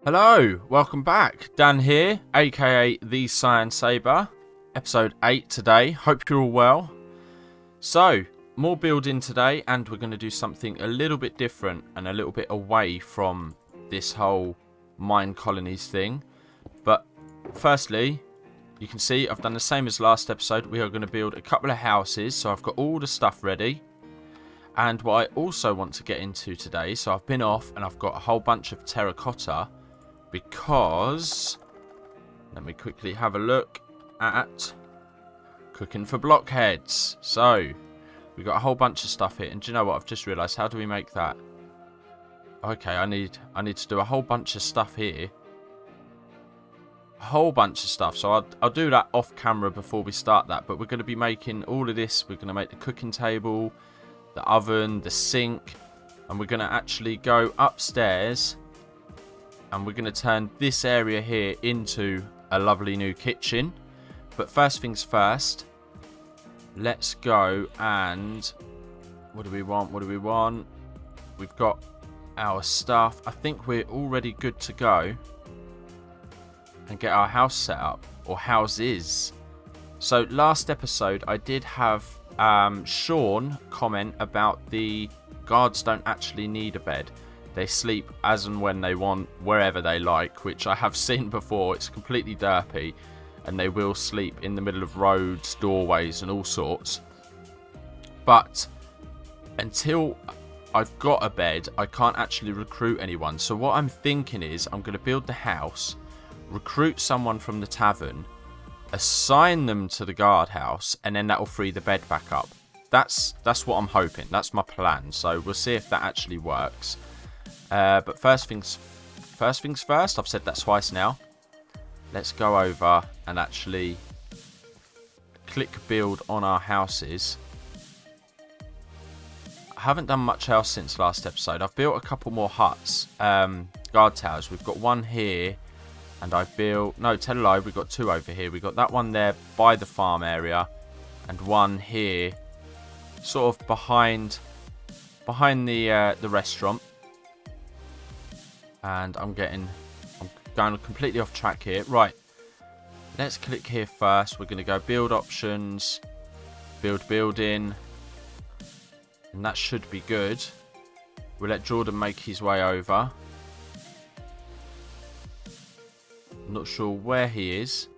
Hello, welcome back. Dan here, aka the Cyan Saber. Episode 8 today. Hope you're all well. So, more building today, and we're going to do something a little bit different and a little bit away from this whole Minecolonies thing. But firstly, you can see I've done the same as last episode. We are going to build a couple of houses, so I've got all the stuff ready. And what I also want to get into today, so I've been off and I've got a whole bunch of terracotta. Because, let me quickly have a look at cooking for blockheads. So, we've got a whole bunch of stuff here. And do you know what? I've just realised, how do we make that? Okay, I need to do a whole bunch of stuff here. A whole bunch of stuff. So, I'll do that off camera before we start that. But we're going to be making all of this. We're going to make the cooking table, the oven, the sink. And we're going to actually go upstairs. And we're going to turn this area here into a lovely new kitchen. But first things first, let's go and... What do we want? What do we want? We've got our stuff. I think we're already good to go. And get our house set up. Or houses. So last episode I did have Sean comment about the guards don't actually need a bed. They sleep as and when they want, wherever they like, which I have seen before. It's completely derpy, and they will sleep in the middle of roads, doorways, and all sorts. But until I've got a bed, I can't actually recruit anyone. So what I'm thinking is I'm going to build the house, recruit someone from the tavern, assign them to the guardhouse, and then that will free the bed back up. That's what I'm hoping. That's my plan. So we'll see if that actually works. But first things first, I've said that twice now. Let's go over and actually click build on our houses. I haven't done much else since last episode. I've built a couple more huts, guard towers. We've got one here, and I've built, no, tell a lie, we've got two over here. We've got that one there by the farm area, and one here, sort of behind the restaurant. And I'm going completely off track here. Right, let's click here first. We're going to go build options, build building, and that should be good. We'll let Jordan make his way over. I'm not sure where he is.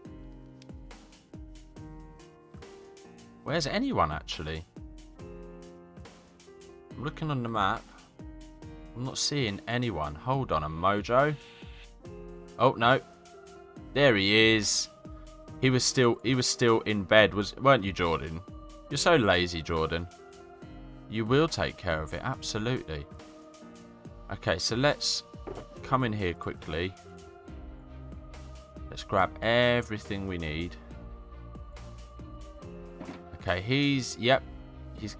Where's anyone actually? I'm looking on the map. I'm not seeing anyone. Hold on a mojo. Oh no, there he is. He was still in bed, weren't you, Jordan? You're so lazy, Jordan. You will take care of it, absolutely. Okay, so let's come in here quickly. Let's grab everything we need. Okay, he's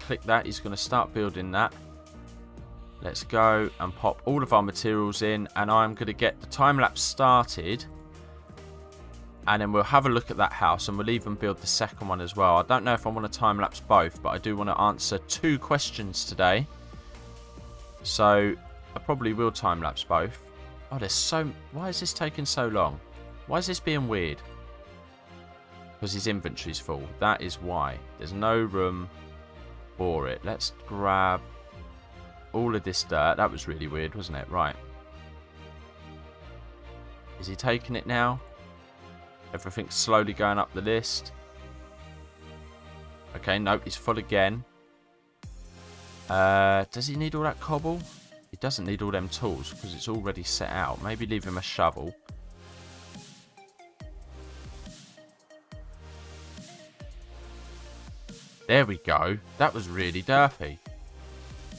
clicked that. He's going to start building that. Let's go and pop all of our materials in, and I'm going to get the time-lapse started, and then we'll have a look at that house, and we'll even build the second one as well. I don't know if I want to time-lapse both, but I do want to answer 2 questions today, so I probably will time-lapse both. Oh, why is this taking so long? Why is this being weird? Because his inventory's full. That is why. There's no room for it. Let's grab all of this dirt. That was really weird, wasn't it? Right. Is he taking it now? Everything's slowly going up the list. Okay, nope, he's full again. Does he need all that cobble? He doesn't need all them tools because it's already set out. Maybe leave him a shovel. There we go. That was really derpy.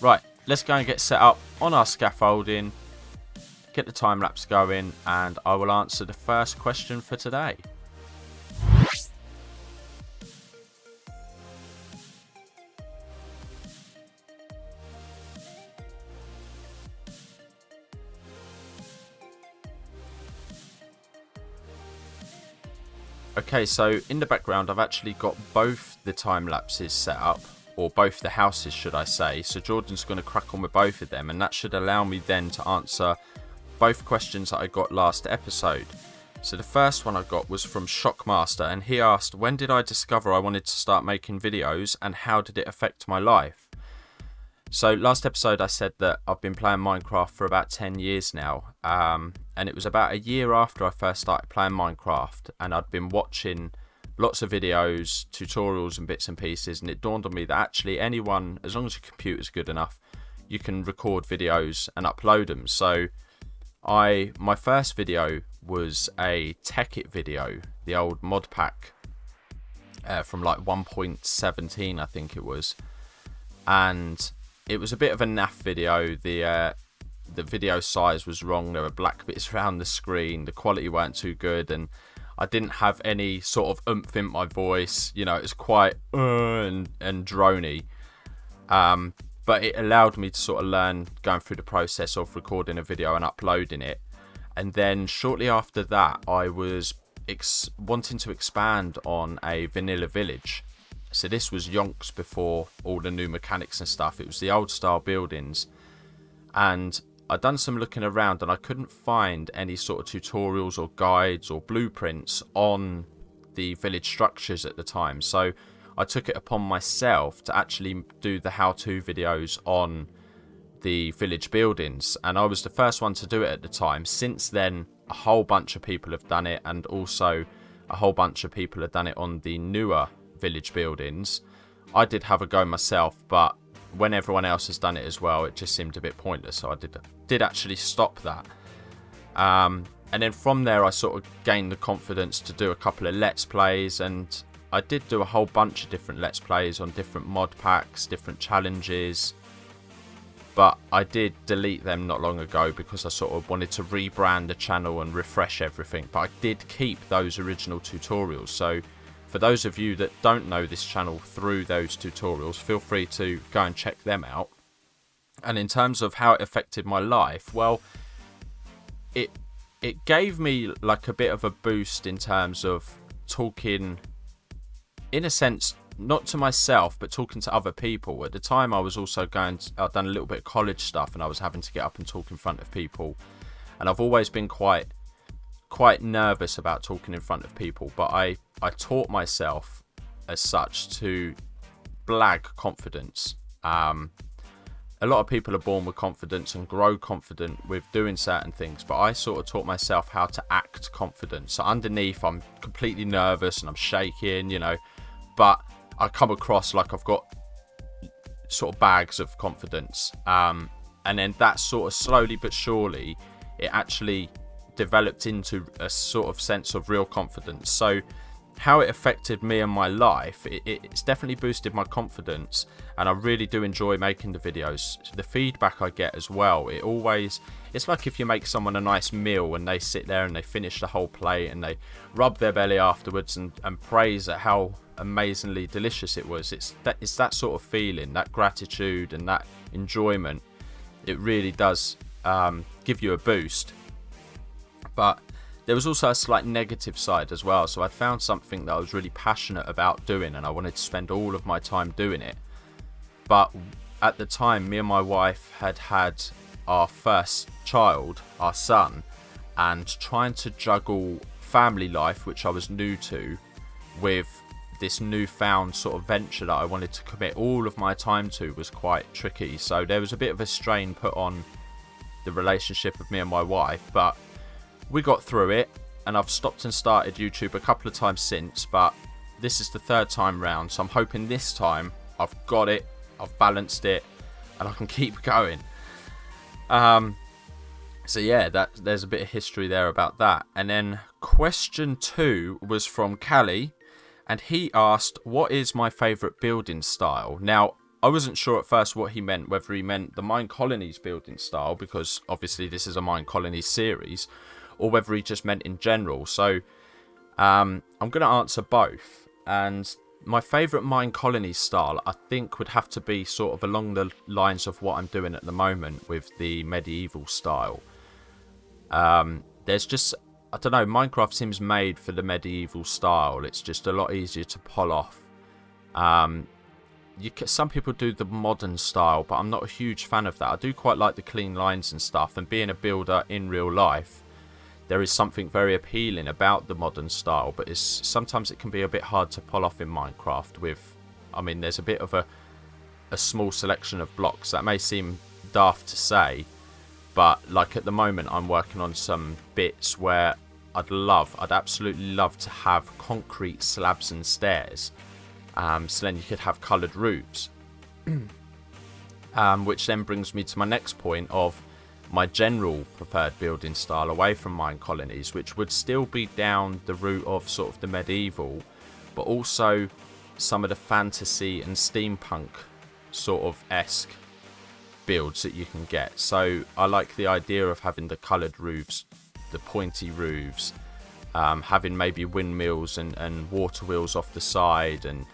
Right. Let's go and get set up on our scaffolding, get the time lapse going, and I will answer the first question for today. Okay, so in the background I've actually got both the time lapses set up, or both the houses should I say, so Jordan's going to crack on with both of them, and that should allow me then to answer both questions that I got last episode. So the first one I got was from Shockmaster, and he asked, when did I discover I wanted to start making videos and how did it affect my life? So last episode I said that I've been playing Minecraft for about 10 years now, and it was about a year after I first started playing Minecraft, and I'd been watching lots of videos, tutorials and bits and pieces, and it dawned on me that actually anyone, as long as your computer's good enough, you can record videos and upload them. So my first video was a Tekkit video, the old Modpack from like 1.17 I think it was, and it was a bit of a naff video. The video size was wrong, there were black bits around the screen, the quality weren't too good, and I didn't have any sort of oomph in my voice, you know, it was quite and drony. But it allowed me to sort of learn going through the process of recording a video and uploading it. And then shortly after that, I was wanting to expand on a vanilla village. So this was yonks before all the new mechanics and stuff. It was the old style buildings. And I'd done some looking around and I couldn't find any sort of tutorials or guides or blueprints on the village structures at the time. So I took it upon myself to actually do the how-to videos on the village buildings. And I was the first one to do it at the time. Since then, a whole bunch of people have done it, and also a whole bunch of people have done it on the newer village buildings. I did have a go myself, but when everyone else has done it as well, it just seemed a bit pointless, so I did actually stop that. And then from there I sort of gained the confidence to do a couple of Let's Plays, and I did do a whole bunch of different Let's Plays on different mod packs, different challenges, but I did delete them not long ago because I sort of wanted to rebrand the channel and refresh everything. But I did keep those original tutorials, so for those of you that don't know this channel through those tutorials, feel free to go and check them out. And in terms of how it affected my life, well, it gave me like a bit of a boost in terms of talking, in a sense, not to myself, but talking to other people. At the time, I was also I'd done a little bit of college stuff, and I was having to get up and talk in front of people. And I've always been quite nervous about talking in front of people, but I taught myself as such to blag confidence. A lot of people are born with confidence and grow confident with doing certain things, but I sort of taught myself how to act confident. So underneath, I'm completely nervous and I'm shaking, you know, but I come across like I've got sort of bags of confidence. And then that sort of slowly but surely, it actually developed into a sort of sense of real confidence. So how it affected me and my life, it's definitely boosted my confidence, and I really do enjoy making the videos. The feedback I get as well, it's like if you make someone a nice meal and they sit there and they finish the whole plate and they rub their belly afterwards and praise at how amazingly delicious it was. It's that sort of feeling, that gratitude and that enjoyment. It really does give you a boost. But there was also a slight negative side as well. So I found something that I was really passionate about doing, and I wanted to spend all of my time doing it. But at the time, me and my wife had our first child, our son, and trying to juggle family life, which I was new to, with this newfound sort of venture that I wanted to commit all of my time to was quite tricky. So there was a bit of a strain put on the relationship of me and my wife, but we got through it, and I've stopped and started YouTube a couple of times since, but this is the third time round, so I'm hoping this time I've got it, I've balanced it, and I can keep going. So yeah, there's a bit of history there about that. And then question 2 was from Callie, and he asked, what is my favourite building style? Now, I wasn't sure at first what he meant, whether he meant the Minecolonies building style, because obviously this is a Minecolonies series, or whether he just meant in general. So I'm going to answer both. And my favourite Minecolonies style, I think, would have to be sort of along the lines of what I'm doing at the moment with the medieval style. There's just, I don't know, Minecraft seems made for the medieval style. It's just a lot easier to pull off. some people do the modern style, but I'm not a huge fan of that. I do quite like the clean lines and stuff, and being a builder in real life, there is something very appealing about the modern style, but sometimes it can be a bit hard to pull off in Minecraft with, I mean, there's a bit of a small selection of blocks. That may seem daft to say, but like at the moment I'm working on some bits where I'd absolutely love to have concrete slabs and stairs, so then you could have coloured roofs, which then brings me to my next point of my general preferred building style away from Minecolonies, which would still be down the route of sort of the medieval, but also some of the fantasy and steampunk sort of esque builds that you can get. So I like the idea of having the coloured roofs, the pointy roofs, having maybe windmills and water wheels off the side, and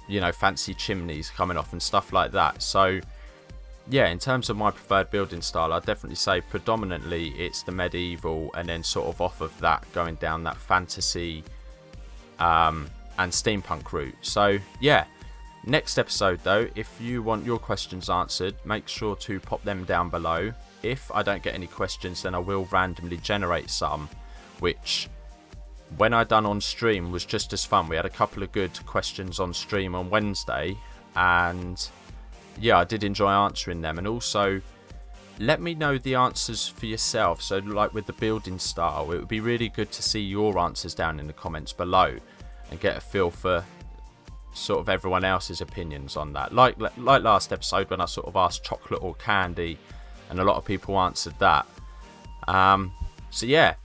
you know, fancy chimneys coming off and stuff like that. So yeah, in terms of my preferred building style, I'd definitely say predominantly it's the medieval, and then sort of off of that going down that fantasy and steampunk route. So yeah, next episode though, if you want your questions answered, make sure to pop them down below. If I don't get any questions, then I will randomly generate some, which when I done on stream was just as fun. We had a couple of good questions on stream on Wednesday, and yeah, I did enjoy answering them. And also let me know the answers for yourself. So like with the building style, it would be really good to see your answers down in the comments below and get a feel for sort of everyone else's opinions on that. Like last episode when I sort of asked chocolate or candy, and a lot of people answered that. So yeah,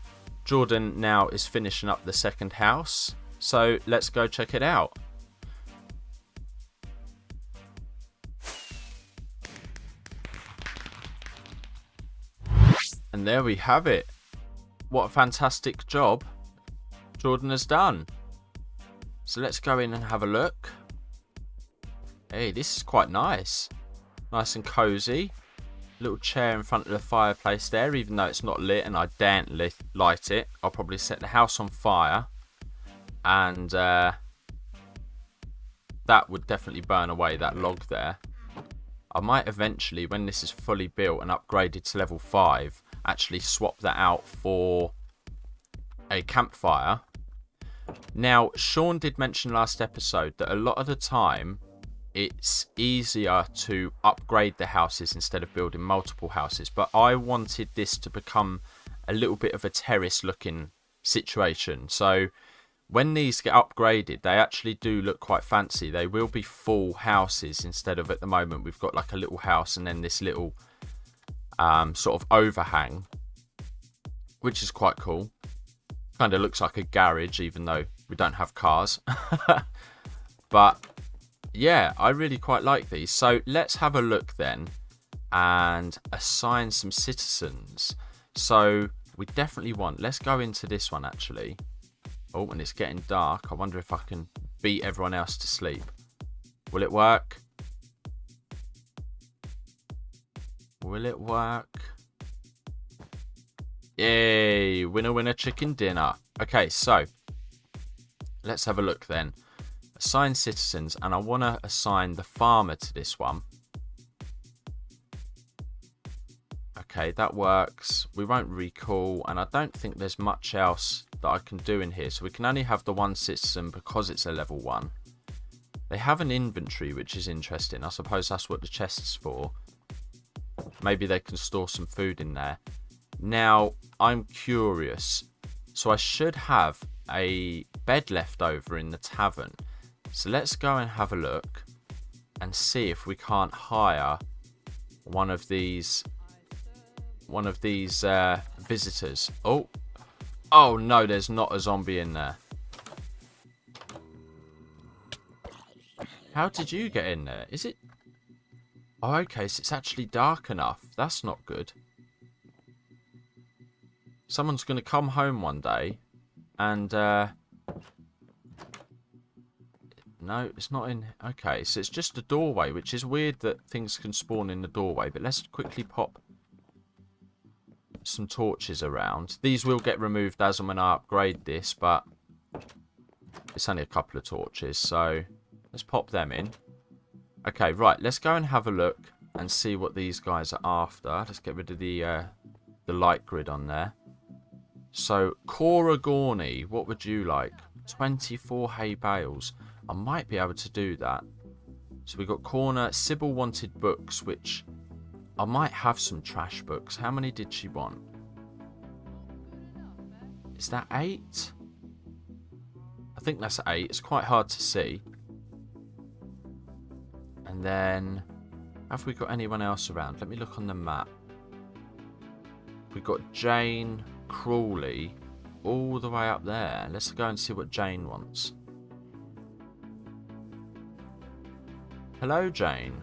Jordan now is finishing up the second house, so let's go check it out. And there we have it. What a fantastic job Jordan has done. So let's go in and have a look. Hey, this is quite nice. Nice and cozy. Little chair in front of the fireplace there, even though it's not lit and I daren't light it. I'll probably set the house on fire, and that would definitely burn away that log there. I might eventually, when this is fully built and upgraded to level 5, actually swap that out for a campfire. Now, Sean did mention last episode that a lot of the time it's easier to upgrade the houses instead of building multiple houses, but I wanted this to become a little bit of a terrace looking situation. So when these get upgraded, they actually do look quite fancy. They will be full houses instead of, at the moment, we've got like a little house and then this little sort of overhang, which is quite cool. Kind of looks like a garage, even though we don't have cars. But yeah, I really quite like these. So let's have a look then and assign some citizens. So we definitely want, let's go into this one actually. Oh, and it's getting dark. I wonder if I can beat everyone else to sleep. Will it work? Will it work? Yay, winner winner chicken dinner. Okay, so let's have a look then. Assign citizens, and I want to assign the farmer to this one. Okay, that works. We won't recall, and I don't think there's much else that I can do in here. So we can only have the one citizen because it's a level 1. They have an inventory, which is interesting. I suppose that's what the chest's for. Maybe they can store some food in there. Now, I'm curious. So I should have a bed left over in the tavern. So let's go and have a look and see if we can't hire one of these visitors. Oh no, there's not a zombie in there. How did you get in there? Is it? Oh, okay, so it's actually dark enough. That's not good. Someone's going to come home one day and no, it's not in. Okay, so it's just a doorway, which is weird that things can spawn in the doorway. But let's quickly pop some torches around. These will get removed as and when I upgrade this, but it's only a couple of torches, so let's pop them in. Okay, right. Let's go and have a look and see what these guys are after. Let's get rid of the light grid on there. So, Cora Gorney, what would you like? 24 hay bales. I might be able to do that. So, we've got Corner. Sybil wanted books, which I might have some trash books. How many did she want? Is that 8? I think that's 8. It's quite hard to see. And then, have we got anyone else around? Let me look on the map. We've got Jane Crawley all the way up there. Let's go and see what Jane wants. Hello, Jane.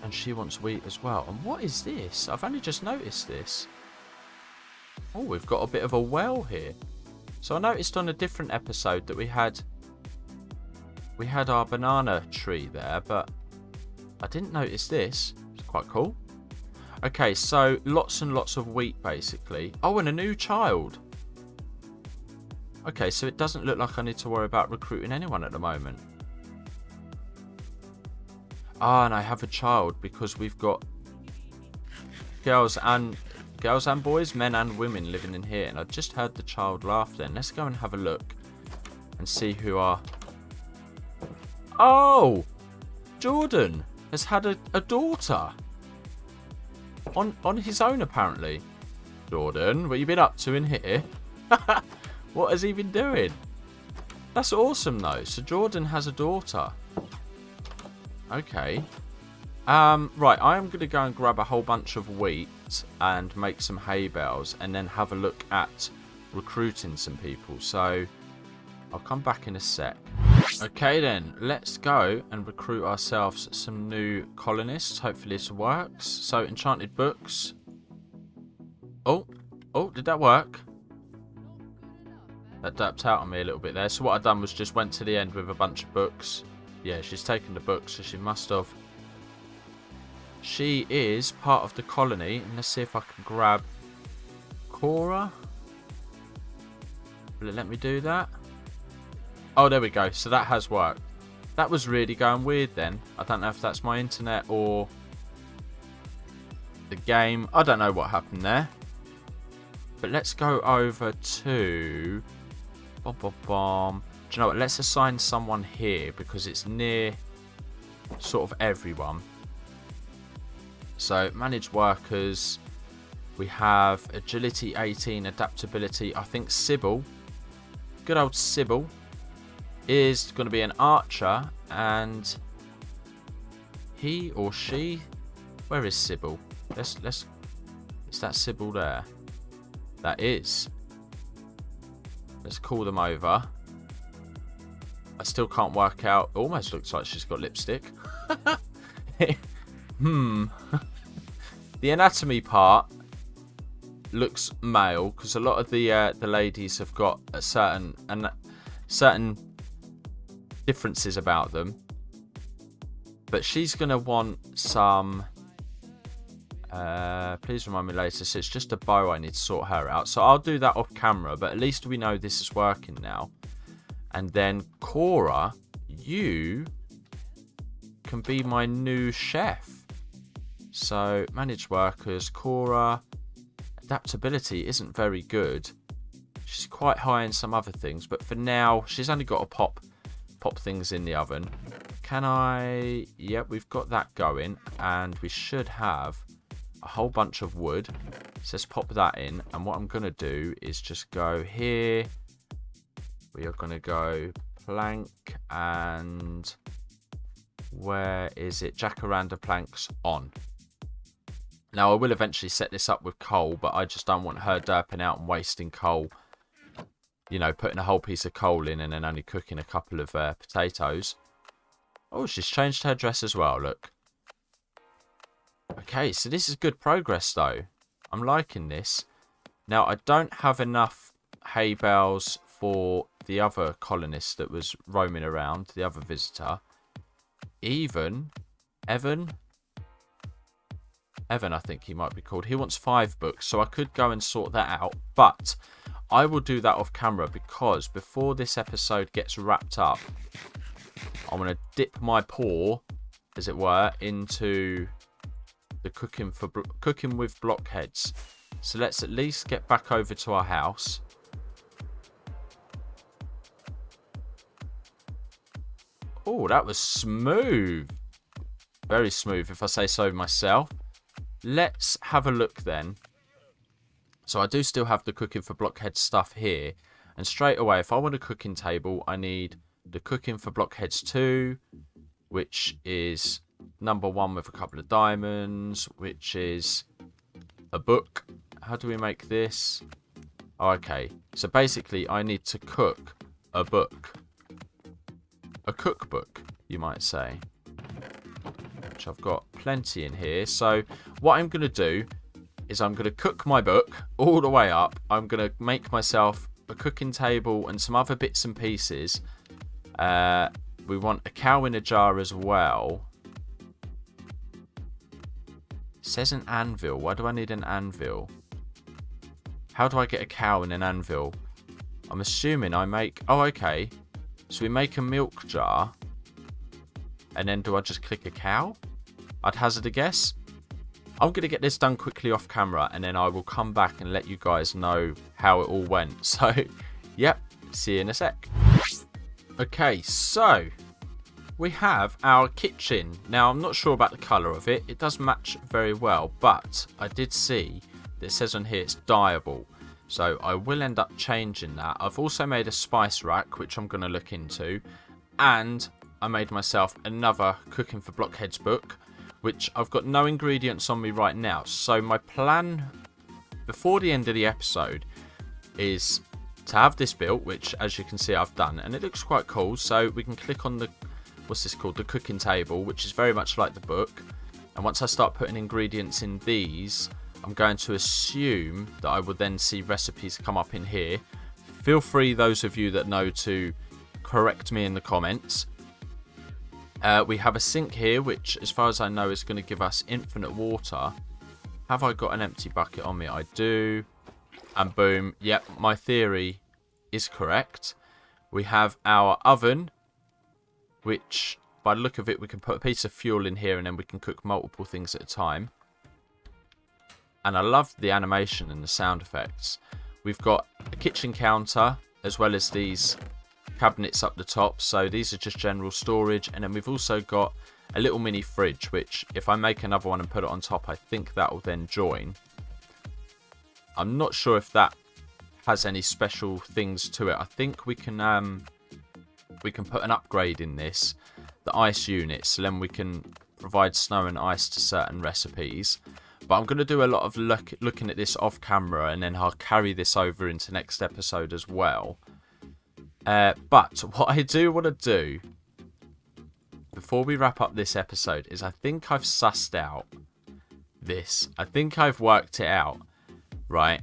And she wants wheat as well. And what is this? I've only just noticed this. Oh, we've got a bit of a well here. So I noticed on a different episode that we had our banana tree there, but I didn't notice this. It's quite cool. Okay, so lots and lots of wheat, basically. Oh, and a new child. Okay, so it doesn't look like I need to worry about recruiting anyone at the moment. Ah, and I have a child because we've got girls and boys, men and women living in here. And I just heard the child laugh then. Let's go and have a look and see who are... Oh! Jordan has had a daughter. On his own, apparently. Jordan, what you been up to in here? What has he been doing? That's awesome, though. So Jordan has a daughter. Okay. Right, I am going to go and grab a whole bunch of wheat and make some hay bales and then have a look at recruiting some people. So I'll come back in a sec. Okay then, let's go and recruit ourselves some new colonists. Hopefully this works. So, enchanted books. Oh, did that work? That dapped out on me a little bit there. So what I've done was just went to the end with a bunch of books. Yeah, she's taken the books, so she must have. She is part of the colony. And let's see if I can grab Cora. Will it let me do that? Oh, there we go. So that has worked. That was really going weird then. I don't know if that's my internet or the game. I don't know what happened there. But let's go over to... Do you know what? Let's assign someone here because it's near sort of everyone. So, manage workers. We have agility 18, adaptability. I think Sybil, good old Sybil, is going to be an archer, and he or she, where is Sybil? Is that Sybil there? That is. Let's call them over. I still can't work out. Almost looks like she's got lipstick. The anatomy part looks male because a lot of the ladies have got a certain differences about them. But she's gonna want some. Please remind me later. So it's just a bow. I need to sort her out. So I'll do that off camera. But at least we know this is working now. And then Cora, you can be my new chef. So manage workers. Cora, adaptability isn't very good. She's quite high in some other things, but for now she's only got to pop things in the oven. Can I? Yep, we've got that going, and we should have a whole bunch of wood. So let's pop that in, and what I'm going to do is just go here. We are going to go plank, and where is it? Jacaranda planks on. Now I will eventually set this up with coal, but I just don't want her derping out and wasting coal. You know, putting a whole piece of coal in and then only cooking a couple of potatoes. Oh, she's changed her dress as well, look. Okay, so this is good progress though. I'm liking this. Now, I don't have enough hay bales for the other colonist that was roaming around, the other visitor. Evan, I think he might be called. He wants 5 books, so I could go and sort that out. But I will do that off camera, because before this episode gets wrapped up, I want to dip my paw, as it were, into the cooking with blockheads. So let's at least get back over to our house. Oh, that was smooth. Very smooth, if I say so myself. Let's have a look then. So I do still have the cooking for blockhead stuff here. And straight away, if I want a cooking table, I need the cooking for blockheads 2, which is number 1 with a couple of diamonds, which is a book. How do we make this? Oh, okay. So basically, I need to cook a book. A cookbook, you might say. Which I've got plenty in here. So what I'm going to do is I'm going to cook my book all the way up. I'm going to make myself a cooking table and some other bits and pieces. We want a cow in a jar as well. It says an anvil. Why do I need an anvil? How do I get a cow in an anvil? I'm assuming I make... Oh, okay. So we make a milk jar. And then do I just click a cow? I'd hazard a guess. I'm going to get this done quickly off camera, and then I will come back and let you guys know how it all went. So, yep, see you in a sec. Okay, so we have our kitchen. Now, I'm not sure about the colour of it. It does match very well, but I did see that it says on here it's dyeable. So I will end up changing that. I've also made a spice rack, which I'm going to look into. And I made myself another Cooking for Blockheads book, which I've got no ingredients on me right now. So my plan before the end of the episode is to have this built, which as you can see I've done, and it looks quite cool. So we can click on the, what's this called, the cooking table, which is very much like the book. And once I start putting ingredients in these, I'm going to assume that I will then see recipes come up in here. Feel free, those of you that know, to correct me in the comments. We have a sink here, which as far as I know is going to give us infinite water. Have I got an empty bucket on me? I do. And boom. Yep, my theory is correct. We have our oven, which by the look of it, we can put a piece of fuel in here and then we can cook multiple things at a time. And I love the animation and the sound effects. We've got a kitchen counter as well as these cabinets up the top, so these are just general storage. And then we've also got a little mini fridge, which if I make another one and put it on top, I think that will then join. I'm not sure if that has any special things to it. I think we can put an upgrade in this, the ice unit, so then we can provide snow and ice to certain recipes. But I'm going to do a lot of looking at this off camera, and then I'll carry this over into next episode as well. But what I do want to do before we wrap up this episode is I think I've sussed out this. I think I've worked it out, right?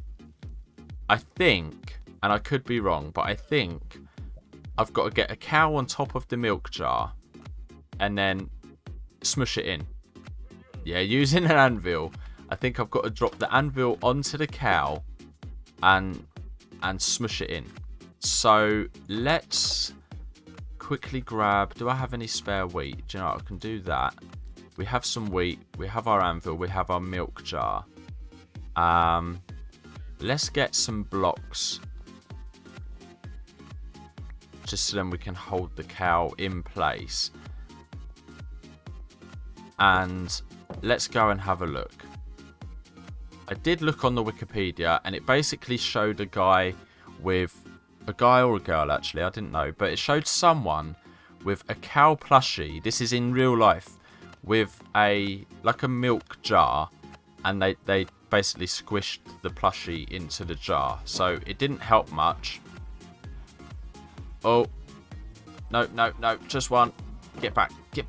I think, and I could be wrong, but I think I've got to get a cow on top of the milk jar and then smush it in. Yeah, using an anvil. I think I've got to drop the anvil onto the cow and smush it in. So let's quickly grab, do I have any spare wheat? Do you know what? I can do that. We have some wheat, we have our anvil, we have our milk jar. Let's get some blocks, just so then we can hold the cow in place. And let's go and have a look. I did look on the Wikipedia, and it basically showed a guy with, a guy or a girl actually, I didn't know, but it showed someone with a cow plushie, this is in real life, with like a milk jar, and they basically squished the plushie into the jar. So it didn't help much. Oh, no, just one. Get back, get.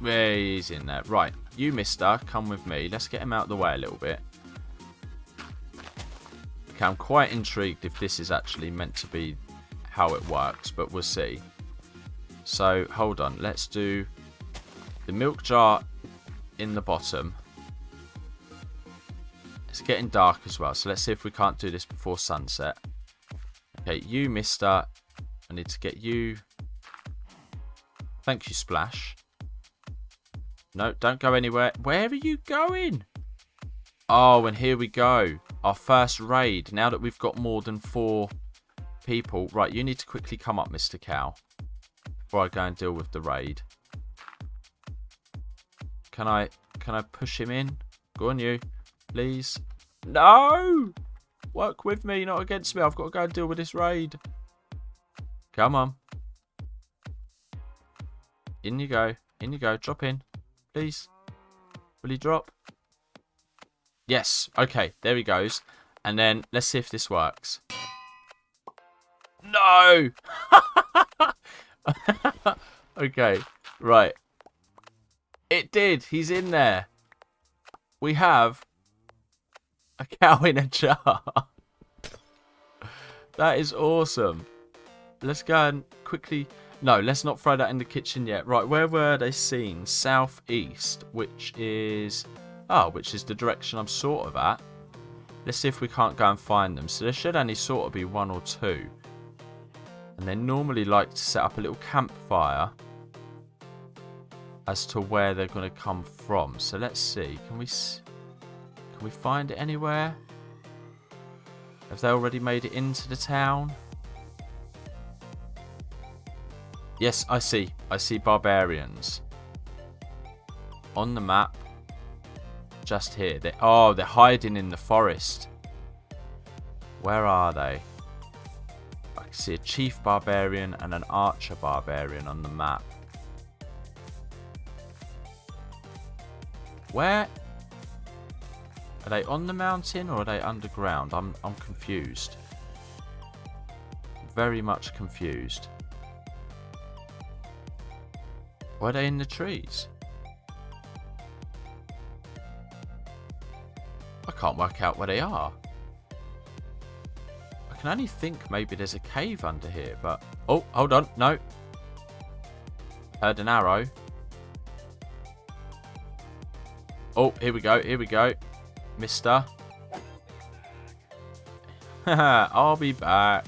He's in there. Right, you mister, come with me. Let's get him out of the way a little bit. Okay, I'm quite intrigued if this is actually meant to be how it works, but we'll see. So, hold on. Let's do the milk jar in the bottom. It's getting dark as well, so let's see if we can't do this before sunset. Okay, you, mister. I need to get you. Thank you, Splash. No, don't go anywhere. Where are you going? Oh, and here we go. Our first raid. Now that we've got more than 4 people. Right, you need to quickly come up, Mr. Cow. Before I go and deal with the raid. Can I push him in? Go on, you. Please. No! Work with me, not against me. I've got to go and deal with this raid. Come on. In you go. In you go. Drop in. Please. Will he drop? Yes. Okay. There he goes. And then let's see if this works. No! Okay. Right. It did. He's in there. We have a cow in a jar. That is awesome. Let's go and quickly... No, let's not throw that in the kitchen yet. Right, where were they seen? Southeast, which is... Oh, which is the direction I'm sort of at. Let's see if we can't go and find them. So there should only sort of be 1 or 2. And they normally like to set up a little campfire as to where they're going to come from. So let's see. Can we find it anywhere? Have they already made it into the town? Yes, I see. I see barbarians. On the map. Just here. They're hiding in the forest. Where are they? I can see a chief barbarian and an archer barbarian on the map. Where? Are they on the mountain or are they underground? I'm confused. Very much confused. Were they in the trees? I can't work out where they are. I can only think maybe there's a cave under here, but... Oh, hold on. No. Heard an arrow. Oh, here we go. Here we go. Mister. Haha, I'll be back.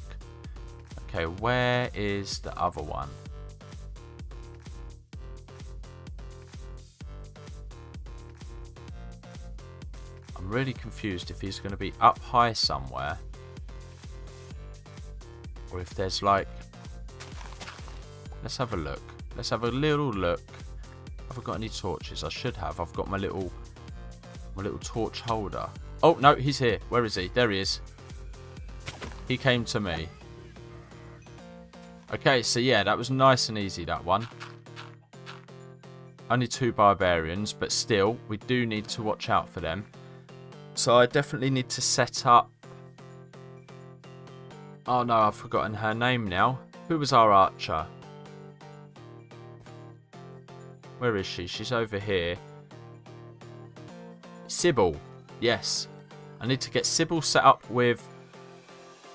Okay, where is the other one? I'm really confused if he's going to be up high somewhere. Or if there's like... Let's have a look. Let's have a little look. Have I got any torches? I should have. I've got my little torch holder. Oh, no, he's here. Where is he? There he is. He came to me. Okay, so yeah, that was nice and easy, that one. Only 2 barbarians, but still, we do need to watch out for them. So I definitely need to set up... Oh no, I've forgotten her name now. Who was our archer? Where is she? She's over here. Sybil. Yes. I need to get Sybil set up with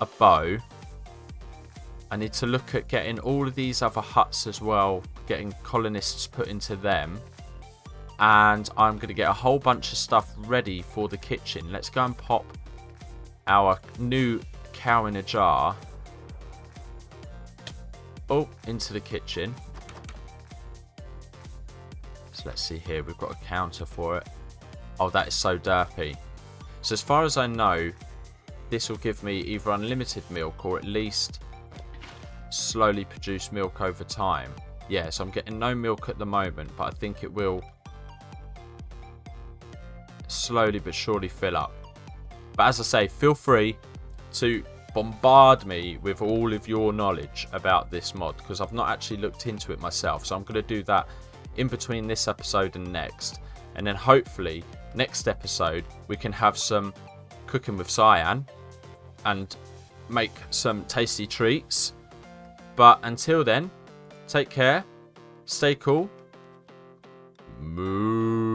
a bow. I need to look at getting all of these other huts as well. Getting colonists put into them. And I'm going to get a whole bunch of stuff ready for the kitchen. Let's go and pop our new cow in a jar. Oh, into the kitchen. So let's see here. We've got a counter for it. Oh, that is so derpy. So as far as I know, this will give me either unlimited milk or at least slowly produce milk over time. Yeah, so I'm getting no milk at the moment, but I think it will slowly but surely fill up. But as I say, feel free to bombard me with all of your knowledge about this mod, because I've not actually looked into it myself. So I'm going to do that in between this episode and next. And then hopefully next episode we can have some cooking with Cyan and make some tasty treats. But until then, take care, stay cool, moo.